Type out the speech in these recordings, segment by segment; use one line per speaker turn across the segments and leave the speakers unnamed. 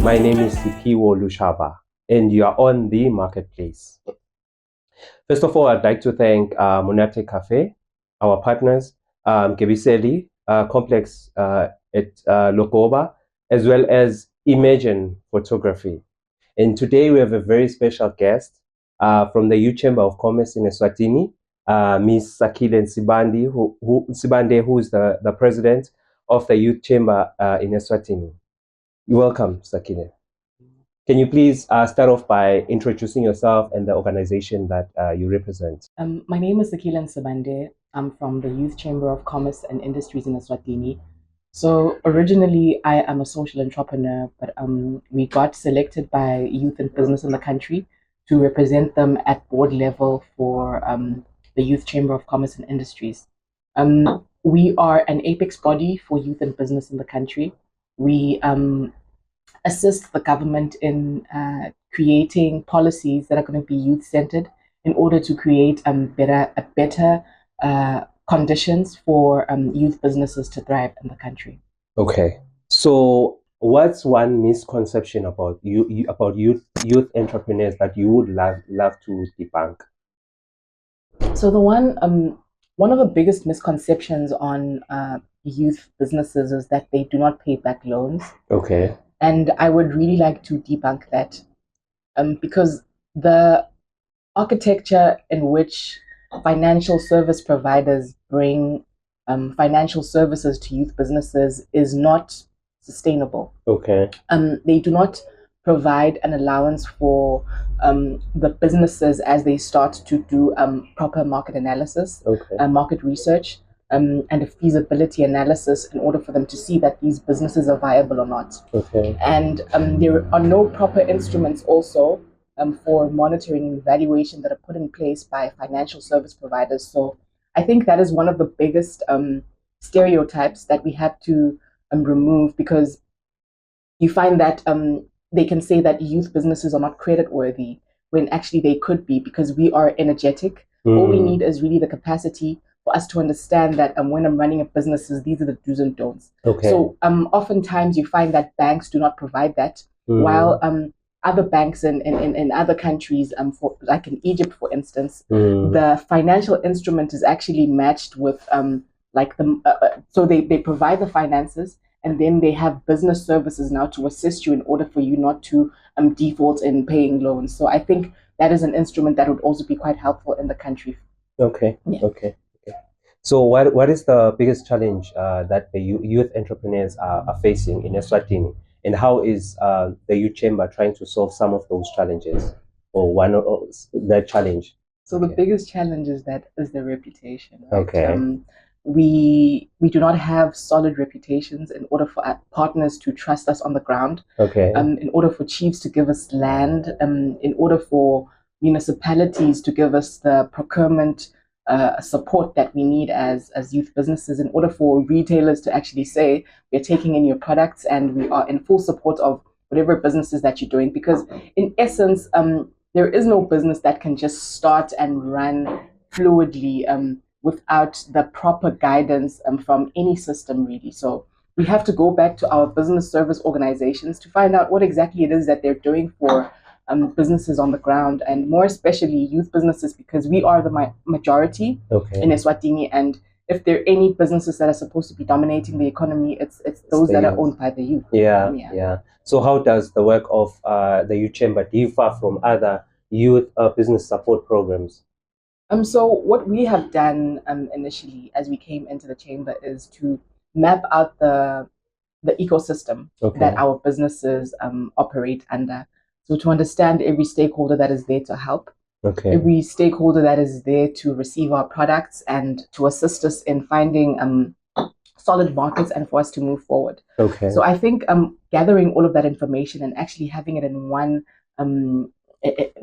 My name is Sipiwo Lushaba, and you are on the marketplace. First of all, I'd like to thank MONATE Cafe, our partners, Mgebiseli Complex at Lokoba, as well as IMG'N Photography. And today we have a very special guest from the Youth Chamber of Commerce in Eswatini, Ms. Sakile Sibande, who is the president of the Youth Chamber in Eswatini. You're welcome, Sakile. Can you please start off by introducing yourself and the organization that you represent?
My name is Cel'musa Mkhaliphi. I'm from the Youth Chamber of Commerce and Industries in Eswatini. So originally, I am a social entrepreneur, but we got selected by youth and business in the country to represent them at board level for the Youth Chamber of Commerce and Industries. We are an apex body for youth and business in the country. We assist the government in creating policies that are going to be youth-centered in order to create better conditions for youth businesses to thrive in the country.
Okay. So what's one misconception about youth entrepreneurs that you would love to debunk?
So the one of the biggest misconceptions on youth businesses is that they do not pay back loans.
Okay.
And I would really like to debunk that because the architecture in which financial service providers bring financial services to youth businesses is not sustainable.
Okay.
They do not provide an allowance for the businesses as they start to do proper market analysis,
okay.
Market research, and a feasibility analysis in order for them to see that these businesses are viable or not.
Okay.
And there are no proper instruments also for monitoring and evaluation that are put in place by financial service providers. So I think that is one of the biggest stereotypes that we have to remove, because you find that they can say that youth businesses are not credit worthy when actually they could be, because we are energetic. All we need is really the capacity for us to understand that when I'm running a business, these are the do's and don'ts.
Okay.
So oftentimes you find that banks do not provide that, while other banks in other countries, like in Egypt, for instance, the financial instrument is actually matched with so they provide the finances, and then they have business services now to assist you in order for you not to default in paying loans. So I think that is an instrument that would also be quite helpful in the country.
Okay. Yeah. Okay. So what is the biggest challenge that the youth entrepreneurs are facing in Eswatini, and how is the Youth Chamber trying to solve some of those challenges, or one of that challenge?
So the biggest challenge is the reputation. Right?
Okay.
We do not have solid reputations in order for our partners to trust us on the ground.
Okay.
In order for chiefs to give us land, in order for municipalities to give us the procurement support that we need as youth businesses, in order for retailers to actually say, we're taking in your products and we are in full support of whatever businesses that you're doing. Because in essence, there is no business that can just start and run fluidly without the proper guidance from any system, really. So we have to go back to our business service organizations to find out what exactly it is that they're doing for businesses on the ground, and more especially youth businesses, because we are the majority in Eswatini. And if there are any businesses that are supposed to be dominating the economy, it's those that are owned by the youth.
Yeah. So how does the work of the Youth Chamber differ from other youth business support programs?
So what we have done initially as we came into the chamber is to map out the ecosystem that our businesses operate under. So to understand every stakeholder that is there to help, every stakeholder that is there to receive our products and to assist us in finding solid markets and for us to move forward. So I think gathering all of that information and actually having it in one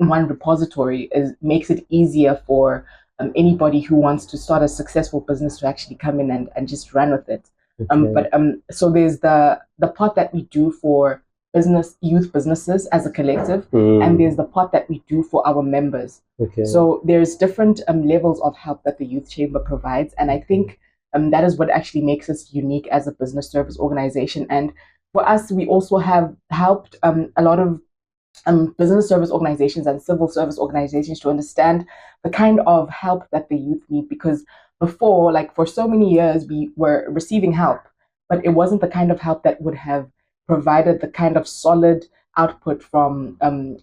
repository makes it easier for anybody who wants to start a successful business to actually come in and just run with it. So there's the part that we do for youth businesses as a collective, and there's the part that we do for our members. So there's different levels of help that the Youth Chamber provides, and I think that is what actually makes us unique as a business service organization. And for us, we also have helped a lot of business service organizations and civil service organizations to understand the kind of help that the youth need. Because before, like for so many years, we were receiving help, but it wasn't the kind of help that would have provided the kind of solid output from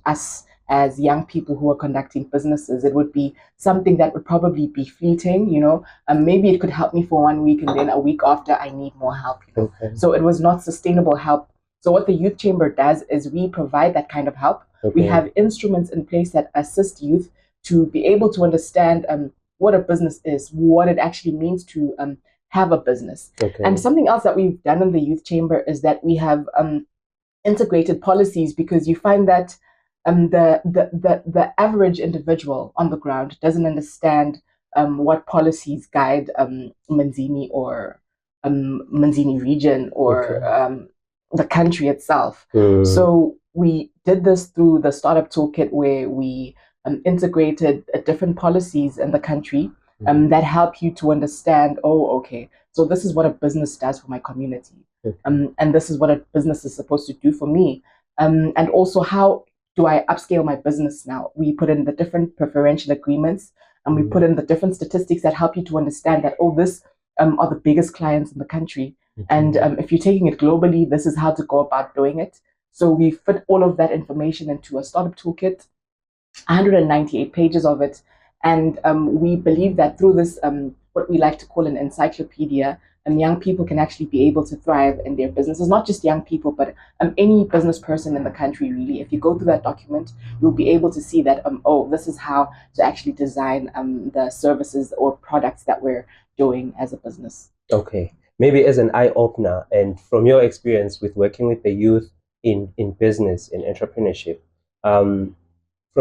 us as young people who are conducting businesses. It would be something that would probably be fleeting, maybe it could help me for 1 week and then a week after I need more help.
Okay.
So it was not sustainable help. So what the Youth Chamber does is we provide that kind of help.
Okay.
We have instruments in place that assist youth to be able to understand what a business is, what it actually means to have a business.
Okay.
And something else that we've done in the Youth Chamber is that we have integrated policies, because you find that the average individual on the ground doesn't understand what policies guide Manzini or Manzini region or the country itself. So we did this through the startup toolkit, where we integrated different policies in the country that help you to understand, okay, so this is what a business does for my community. And this is what a business is supposed to do for me. And also, how do I upscale my business now? We put in the different preferential agreements, and we put in the different statistics that help you to understand that, this are the biggest clients in the country. And if you're taking it globally, this is how to go about doing it. So we fit all of that information into a startup toolkit, 198 pages of it. And we believe that through this, what we like to call an encyclopedia, young people can actually be able to thrive in their businesses. Not just young people, but any business person in the country, really. If you go through that document, you'll be able to see that, this is how to actually design the services or products that we're doing as a business.
Okay. Maybe as an eye-opener, and from your experience with working with the youth in business, in entrepreneurship, from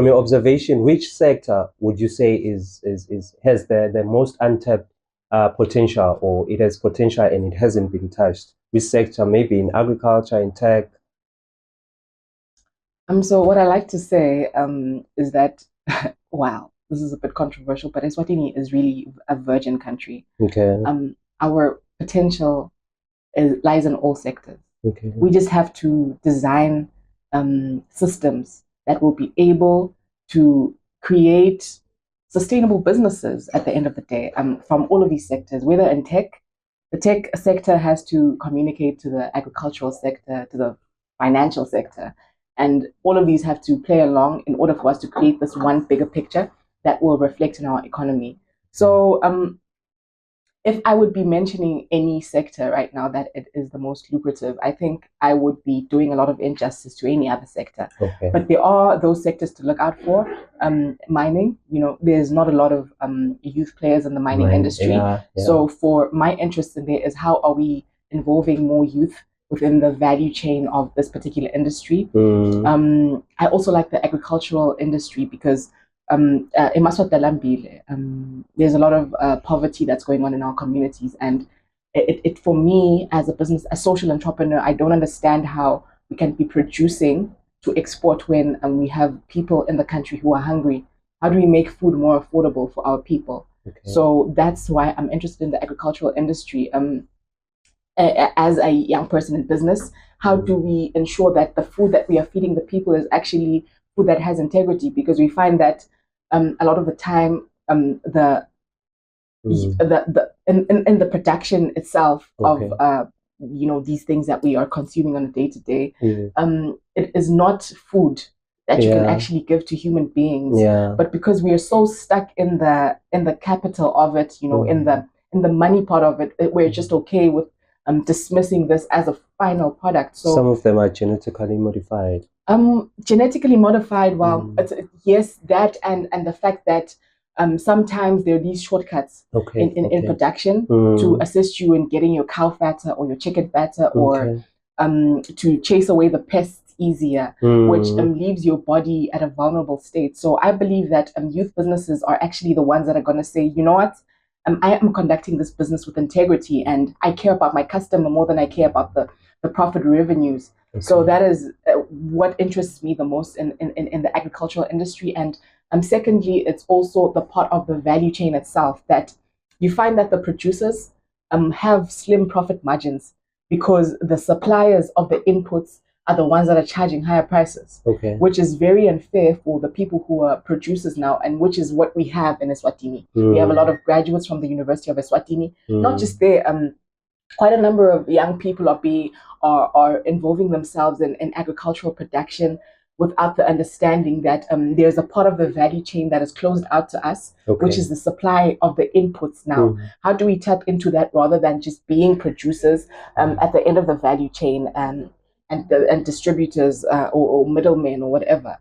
your observation, which sector would you say has the most untapped potential, or it has potential and it hasn't been touched? Which sector? Maybe in agriculture, in tech?
So what I like to say is that, wow, this is a bit controversial, but Eswatini is really a virgin country.
Okay.
Our potential lies in all sectors.
Okay.
We just have to design systems that will be able to create sustainable businesses at the end of the day, from all of these sectors. Whether in tech, the tech sector has to communicate to the agricultural sector, to the financial sector, and all of these have to play along in order for us to create this one bigger picture that will reflect in our economy. So if I would be mentioning any sector right now that it is the most lucrative, I think I would be doing a lot of injustice to any other sector.
Okay.
But there are those sectors to look out for. Mining, there's not a lot of youth players in the mining industry.
Yeah.
So for my interest in there is, how are we involving more youth within the value chain of this particular industry? I also like the agricultural industry, because there's a lot of poverty that's going on in our communities, and it for me, as a social entrepreneur, I don't understand how we can be producing to export when we have people in the country who are hungry. How do we make food more affordable for our people? Okay. So that's why I'm interested in the agricultural industry. As a young person in business, how do we ensure that the food that we are feeding the people is actually food that has integrity? Because we find that a lot of the time, in the production itself of these things that we are consuming on a day-to-day, it is not food that you can actually give to human beings. But because we are so stuck in the capital of it, in the money part of it, we're just okay with dismissing this as a final product. So
some of them are genetically modified.
Genetically modified, yes, that and the fact that sometimes there are these shortcuts in production to assist you in getting your cow fatter or your chicken fatter, or to chase away the pests easier, which leaves your body at a vulnerable state. So I believe that youth businesses are actually the ones that are going to say, you know what, I am conducting this business with integrity, and I care about my customer more than I care about the profit revenues. So that is what interests me the most in the agricultural industry. And secondly, it's also the part of the value chain itself that you find that the producers have slim profit margins, because the suppliers of the inputs are the ones that are charging higher prices,
Okay.
which is very unfair for the people who are producers now, and which is what we have in Eswatini. We have a lot of graduates from the University of Eswatini, not just there. Quite a number of young people are involving themselves in agricultural production without the understanding that there's a part of the value chain that is closed out to us, which is the supply of the inputs now. How do we tap into that rather than just being producers at the end of the value chain and distributors or middlemen or whatever?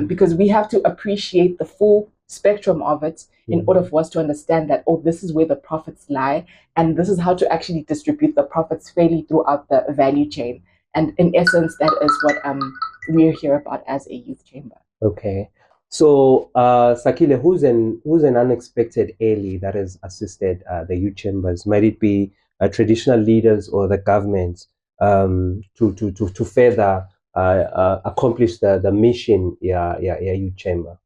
Because we have to appreciate the full spectrum of it in order for us to understand that, oh, this is where the profits lie, and this is how to actually distribute the profits fairly throughout the value chain. And in essence, that is what we're here about as a youth chamber.
Okay. So, Sakile, who's an unexpected ally that has assisted the youth chambers? Might it be traditional leaders or the government to further accomplish the mission, youth chamber?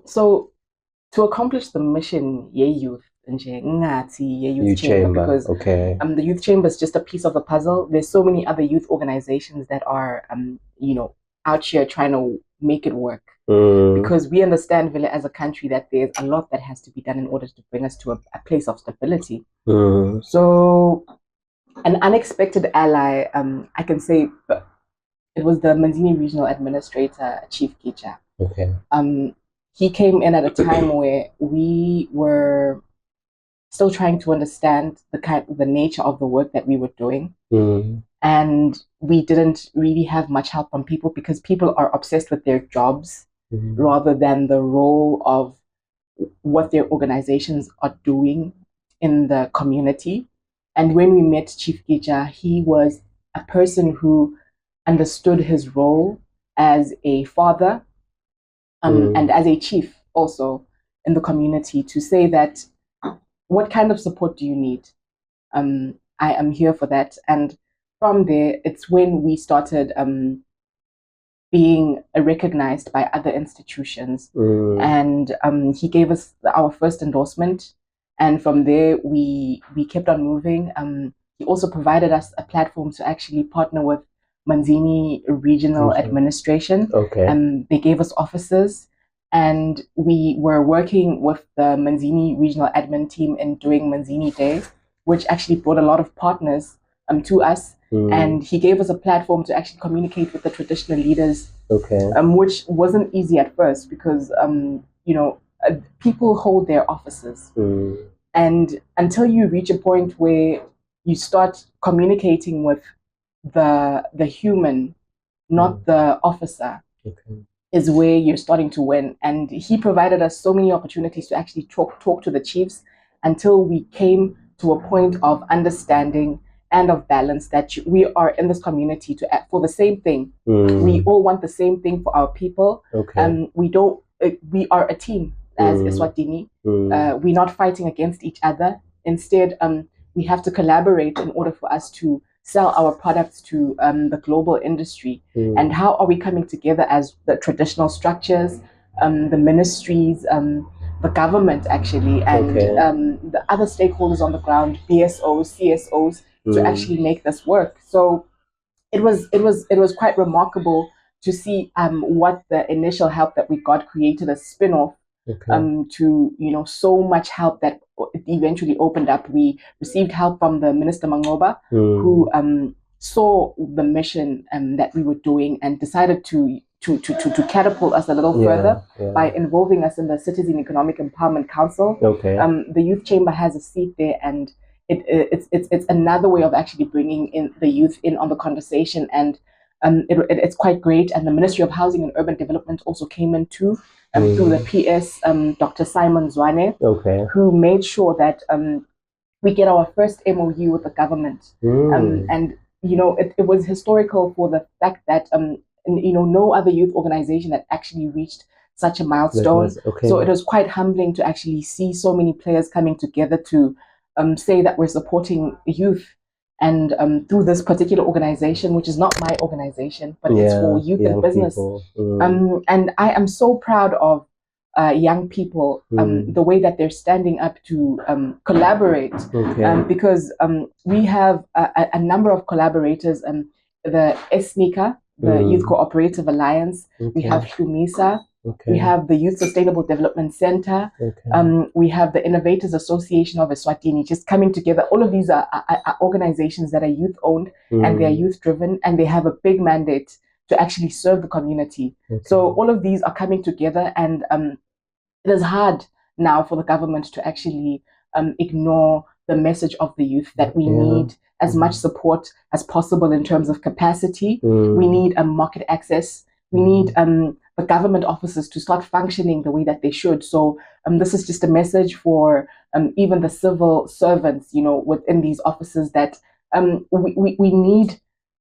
So to accomplish the mission, youth chamber, because the youth chamber is just a piece of the puzzle. There's so many other youth organizations that are out here trying to make it work, because we understand, Villa, as a country, that there's a lot that has to be done in order to bring us to a place of stability. So an unexpected ally, I can say, it was the Manzini Regional Administrator, Chief Gicha. He came in at a time where we were still trying to understand the nature of the work that we were doing. And we didn't really have much help from people, because people are obsessed with their jobs rather than the role of what their organizations are doing in the community. And when we met Chief Gicha, he was a person who understood his role as a father and as a chief also in the community, to say that, what kind of support do you need? I am here for that. And from there, it's when we started being recognized by other institutions. And he gave us our first endorsement. And from there, we kept on moving. He also provided us a platform to actually partner with Manzini Regional Administration. They gave us offices, and we were working with the Manzini Regional Admin team in doing Manzini Day, which actually brought a lot of partners to us. And he gave us a platform to actually communicate with the traditional leaders, which wasn't easy at first, because people hold their offices, and until you reach a point where you start communicating with the human, not the officer, is where you're starting to win. And he provided us so many opportunities to actually talk to the chiefs, until we came to a point of understanding and of balance, that we are in this community to act for the same thing. We all want the same thing for our people. We are a team as Eswatini. We're not fighting against each other. Instead, we have to collaborate in order for us to sell our products to the global industry. And how are we coming together as the traditional structures, the ministries, the government actually, and the other stakeholders on the ground, BSOs, CSOs, to actually make this work. So it was quite remarkable to see what the initial help that we got created a spin-off to so much help that it eventually opened up. We received help from the Minister Mangoba, who saw the mission that we were doing, and decided to catapult us a little further by involving us in the Citizen Economic Empowerment Council. The Youth Chamber has a seat there, and it's another way of actually bringing in the youth in on the conversation, and it's quite great. And the Ministry of Housing and Urban Development also came in too, through the PS, Dr. Simon Zwane, who made sure that we get our first MOU with the government. And it was historical for the fact that no other youth organization had actually reached such a milestone. So it was quite humbling to actually see so many players coming together to say that we're supporting youth. And through this particular organization, which is not my organization, but it's for youth and business. And I am so proud of young people, the way that they're standing up to collaborate, because we have a number of collaborators, the ESNICA, the Youth Cooperative Alliance, we have Cel'musa, we have the Youth Sustainable Development Center, we have the Innovators Association of Eswatini, just coming together. All of these are organizations that are youth-owned and they are youth-driven, and they have a big mandate to actually serve the community. So all of these are coming together, and it is hard now for the government to actually ignore the message of the youth, that we need as much support as possible in terms of capacity. We need market access. We need the government offices to start functioning the way that they should. So this is just a message for even the civil servants, you know, within these offices, that we need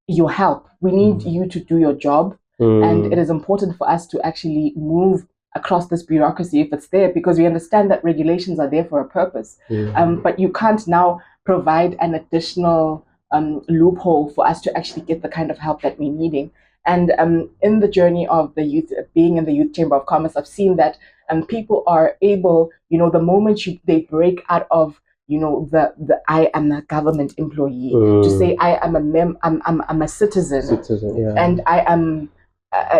your help. We need you to do your job. And it is important for us to actually move across this bureaucracy if it's there, because we understand that regulations are there for a purpose. But you can't now provide an additional loophole for us to actually get the kind of help that we're needing. And in the journey of the youth, being in the Youth Chamber of Commerce, I've seen that people are able, you know, the moment they break out of, you know, the I am a government employee, to say I am I'm a citizen, and I am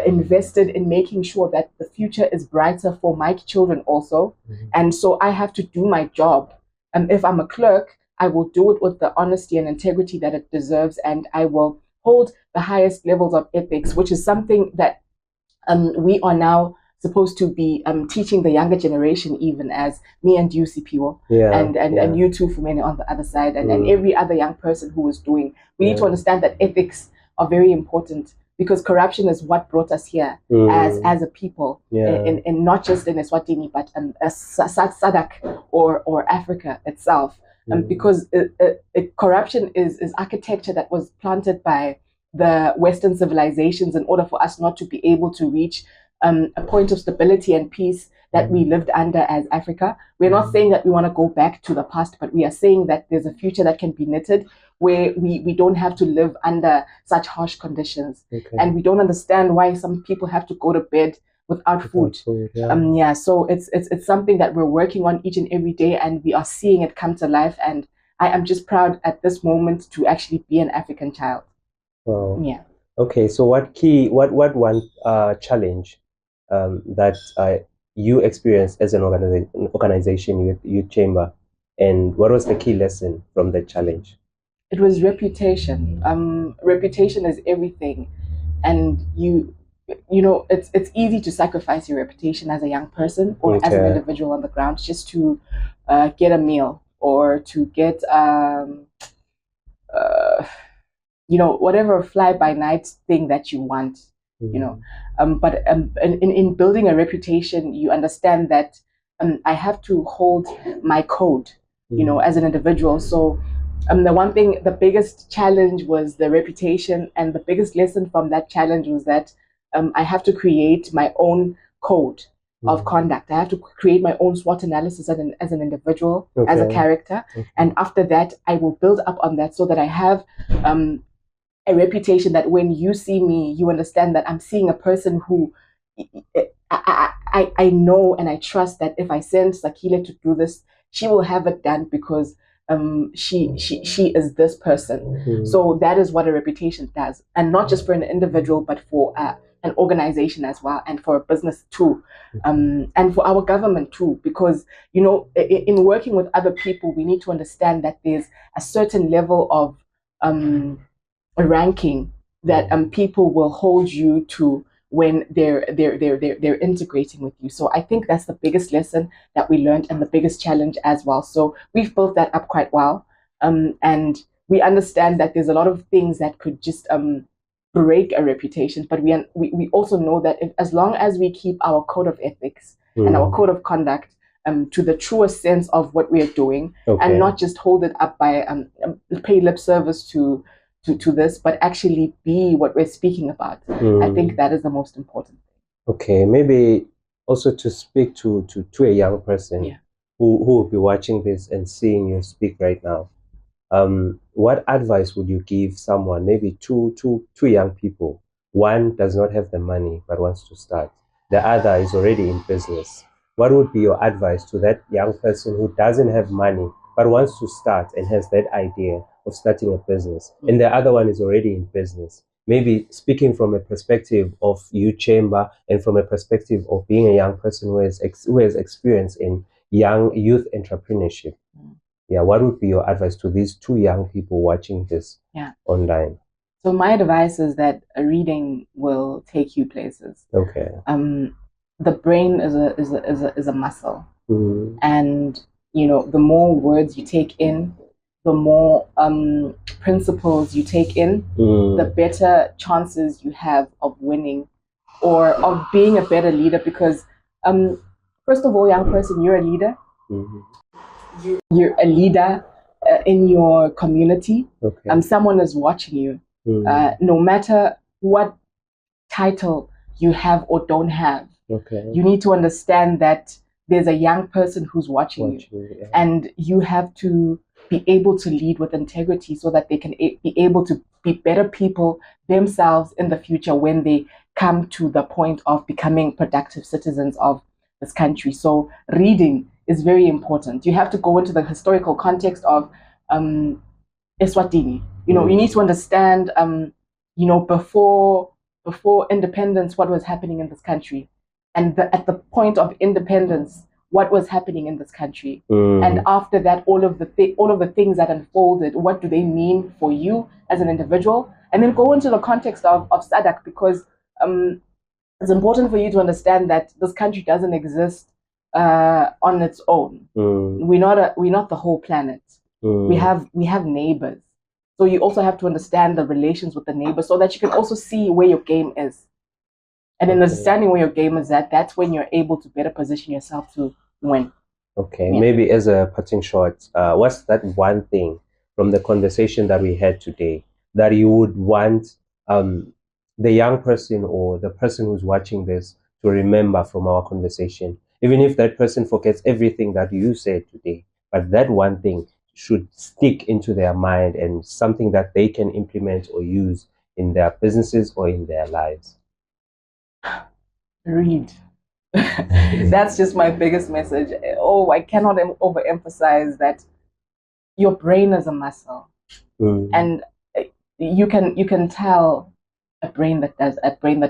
invested in making sure that the future is brighter for my children also. And so I have to do my job. And if I'm a clerk, I will do it with the honesty and integrity that it deserves, and I will hold the highest levels of ethics, which is something that we are now supposed to be teaching the younger generation, even as me and you, CPO, and you too, Fumene, on the other side, and every other young person who is doing. We need to understand that ethics are very important, because corruption is what brought us here as a people, and not just in Eswatini, but SADC or Africa itself. Because corruption is architecture that was planted by the Western civilizations in order for us not to be able to reach a point of stability and peace that we lived under as Africa. We're not saying that we want to go back to the past, but we are saying that there's a future that can be knitted where we don't have to live under such harsh conditions. And we don't understand why some people have to go to bed without food. So it's something that we're working on each and every day, and we are seeing it come to life. And I am just proud at this moment to actually be an African child.
Okay, so what one challenge that you experienced as an organization, Youth Chamber, and what was the key lesson from that challenge?
It was reputation. Reputation is everything, and you know, it's easy to sacrifice your reputation as a young person or as an individual on the ground just to get a meal or to get you know, whatever fly-by-night thing that you want, you know. But in building a reputation, you understand that I have to hold my code, you know, as an individual. So the biggest challenge was the reputation, and the biggest lesson from that challenge was that I have to create my own code of conduct. I have to create my own SWOT analysis as an individual, as a character. And after that, I will build up on that so that I have a reputation that when you see me, you understand that I'm seeing a person who I know and I trust that if I send Sakile to do this, she will have it done because she is this person. So that is what a reputation does, and not just for an individual, but for an organization as well, and for a business too, and for our government too. Because, you know, in working with other people, we need to understand that there's a certain level of ranking that people will hold you to when they're integrating with you. So I think that's the biggest lesson that we learned, and the biggest challenge as well. So we've built that up quite well, and we understand that there's a lot of things that could just break a reputation, but we also know that as long as we keep our code of ethics and our code of conduct to the truest sense of what we are doing, and not just hold it up by pay lip service to this, but actually be what we're speaking about. I think that is the most important thing.
Okay, maybe also to speak to a young person who will be watching this and seeing you speak right now. What advice would you give someone, maybe two young people? One does not have the money but wants to start. The other is already in business. what would be your advice to that young person who doesn't have money but wants to start and has that idea of starting a business, and the other one is already in business? Maybe speaking from a perspective of Youth Chamber and from a perspective of being a young person who has experience in youth entrepreneurship. Yeah, what would be your advice to these two young people watching this online?
So my advice is that reading will take you places.
Okay.
The brain is a muscle, and the more words you take in, the more principles you take in, the better chances you have of winning or of being a better leader. Because first of all, young person, you're a leader. You're a leader in your community.
Okay.
Someone is watching you. No matter what title you have or don't have, you need to understand that there's a young person who's watching you, and you have to be able to lead with integrity so that they can be able to be better people themselves in the future when they come to the point of becoming productive citizens of this country. So reading is very important. You have to go into the historical context of Eswatini. You need to understand, before independence, what was happening in this country, and at the point of independence, what was happening in this country, and after that, all of the things that unfolded. What do they mean for you as an individual? And then go into the context of SADC, because it's important for you to understand that this country doesn't exist on its own. We're not the whole planet. We have neighbors. So you also have to understand the relations with the neighbors so that you can also see where your game is. And in understanding where your game is at, that's when you're able to better position yourself to win.
Okay, maybe as a parting shot, what's that one thing from the conversation that we had today that you would want the young person or the person who's watching this to remember from our conversation? Even if that person forgets everything that you said today, but that one thing should stick into their mind and something that they can implement or use in their businesses or in their lives.
Read. That's just my biggest message. I cannot overemphasize that your brain is a muscle, and you can tell a brain that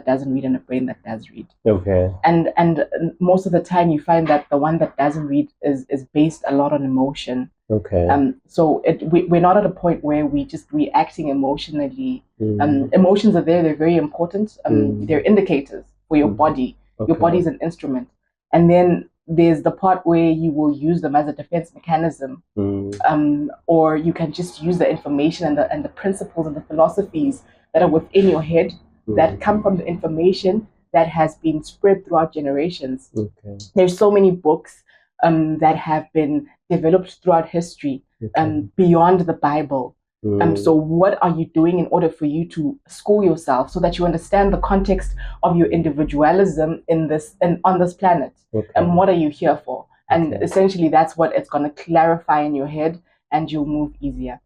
doesn't read and a brain that does read.
Okay.
And most of the time, you find that the one that doesn't read is based a lot on emotion.
Okay.
So we're not at a point where we just reacting emotionally. Emotions are there; they're very important. They're indicators for your body. Your body is an instrument, and then there's the part where you will use them as a defense mechanism, or you can just use the information and the principles and the philosophies that are within your head that come from the information that has been spread throughout generations. There's so many books that have been developed throughout history beyond the Bible. So what are you doing in order for you to school yourself so that you understand the context of your individualism on this planet? And what are you here for? And essentially that's what it's going to clarify in your head, and you'll move easier.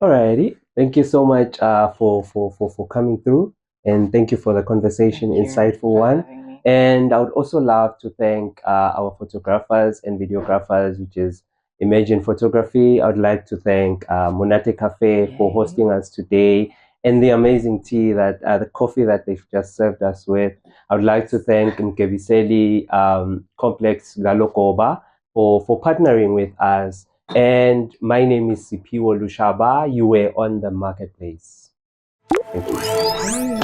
Alrighty. Thank you so much for coming through, and thank you for the conversation, insightful one. And I would also love to thank our photographers and videographers, which is IMG'N Photography. I would like to thank MONATE Cafe for hosting us today, and the amazing tea that the coffee that they've just served us with. I would like to thank Mgebiseli Complex Galokoba for partnering with us. And my name is Sipiwo Lushaba. You were on the marketplace. Thank you.